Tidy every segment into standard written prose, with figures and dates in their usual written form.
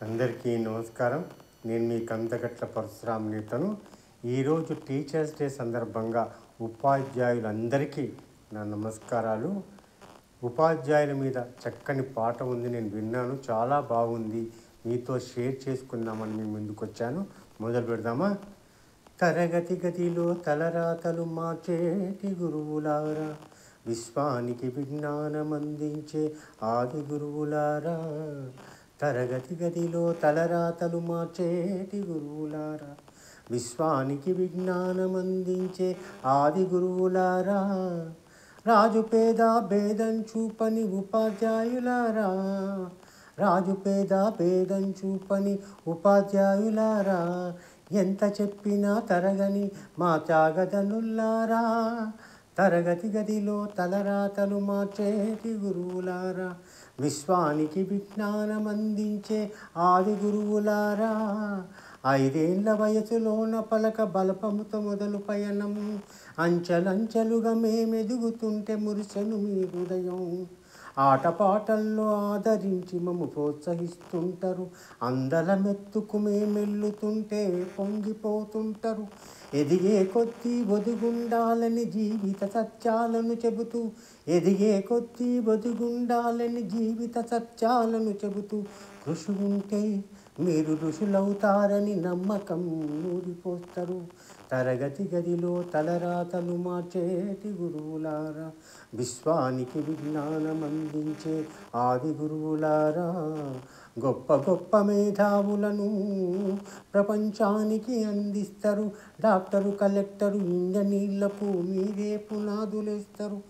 అందరికీ నమస్కారం. నేను మీ కందగట్ల పరశురామనేతను. ఈరోజు టీచర్స్ డే సందర్భంగా ఉపాధ్యాయులందరికీ నా నమస్కారాలు. ఉపాధ్యాయుల మీద చక్కని పాట ఉంది, నేను విన్నాను, చాలా బాగుంది. మీతో షేర్ చేసుకుందామని మీ ముందుకు వచ్చాను. మొదలు పెడదామా? తరగతి గదిలో తలరాతలు మార్చేటి గురువులారా, విశ్వానికి విజ్ఞానం అందించే ఆది గురువులారా. తరగతి గదిలో తలరాతలు మార్చేటి గురువులారా, విశ్వానికి విజ్ఞానం అందించే ఆది గురువులారా. రాజు పేద భేదం చూపని ఉపాధ్యాయులారా, రాజు పేద భేదం చూపని ఉపాధ్యాయులారా. ఎంత చెప్పినా తరగని మా త్యాగదనుల్లారా, తరగతి గదిలో తలరాతలు మార్చేటి గురువులారా, విశ్వానికి విజ్ఞానం అందించే ఆది గురువులారా. 5 ఏళ్ల వయసులోన పలక బలపముతో మొదలు పయనం, అంచెలంచెలుగా మేమెదుగుతుంటే మురిసెను మీ హృదయం. ఆటపాటల్లో ఆదరించి మమ్ము ప్రోత్సహిస్తుంటారు, అందలమెత్తుకు మేమెల్లుతుంటే పొంగిపోతుంటారు. ఎదిగే కొద్దీ ఒదుగుండాలని జీవిత సత్యాలను చెబుతూ, ఎదిగే కొద్దీ ఒదుగుండాలని జీవిత సత్యాలను చెబుతూ, కృషి ఉంటే మీరు ఋషులవుతారని నమ్మకం నూరిపోస్తారు. తరగతి గదిలో తలరాతలు మార్చేటి గురువులారా, విశ్వానికి విజ్ఞానం అందించే ఆది గురువులారా. గొప్ప గొప్ప మేధావులను ప్రపంచానికి అందిస్తారు, డాక్టరు, కలెక్టరు, ఇంజనీర్లకు మీరే పునాదులేస్తారు.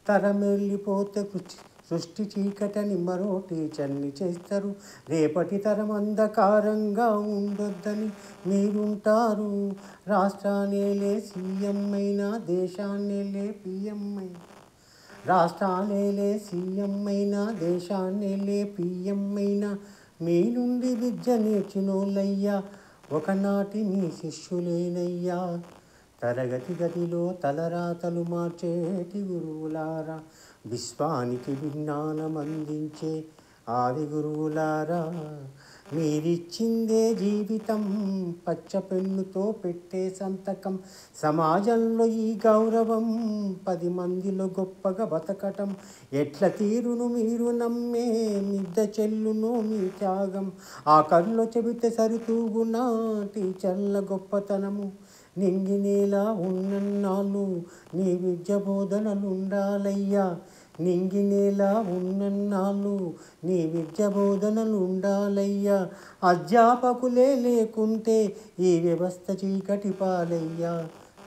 తరమెళ్ళిపోతే సృష్టి చీకటని మరో టీచర్ని చేస్తారు. రేపటి తరం అంధకారంగా ఉండొద్దని మీరుంటారు. రాష్ట్రాన్నేలే సీఎం అయినా, దేశాన్నేలే పిఎం అయినా, రాష్ట్రాన్నేలే సీఎం అయినా, దేశాన్నేలే పిఎం అయినా, మీ నుండి విద్య నేర్చినోళ్ళయ్యా, ఒకనాటి మీ శిష్యులేనయ్యా. తరగతి గదిలో తలరాతలు మార్చేటి గురువులారా, విశ్వానికి విజ్ఞానం అందించే ఆది గురువులారా. మీరిచ్చిందే జీవితం, పచ్చ పెన్నుతో పెట్టే సంతకం, సమాజంలో ఈ గౌరవం, 10 మందిలో గొప్పగా బతకటం. ఎట్ల తీరును మీరు నమ్మే మిద్ద చెల్లునో మీ త్యాగం, ఆఖరిలో చెబితే సరితూగునా టీచర్ల గొప్పతనము. నింగినేలా ఉన్నన్నాళ్ళు నీ విద్య బోధనలుండాలయ్యా, నింగినేలా ఉన్నన్నాళ్ళు నీ విద్య బోధనలుండాలయ్యా. అధ్యాపకులే లేకుంటే ఈ వ్యవస్థ చీకటి పాలయ్యా.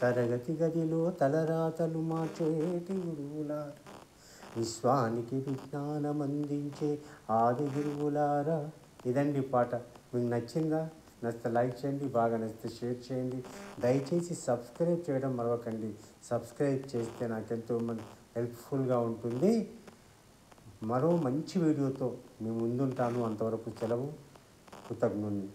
తరగతి గదిలో తలరాతలు మార్చేటి గురువులారా, విశ్వానికి విజ్ఞానం అందించే ఆది గురువులారా. ఇదండి పాట. మీకు నచ్చిందా? నచ్చితే లైక్ చేయండి, బాగా నచ్చితే షేర్ చేయండి. దయచేసి సబ్స్క్రైబ్ చేయడం మరవకండి. సబ్స్క్రైబ్ చేస్తే నాకెంతో హెల్ప్ఫుల్గా ఉంటుంది. మరో మంచి వీడియోతో మీ ముందుంటాను. అంతవరకు సెలవు. కృతజ్ఞుని.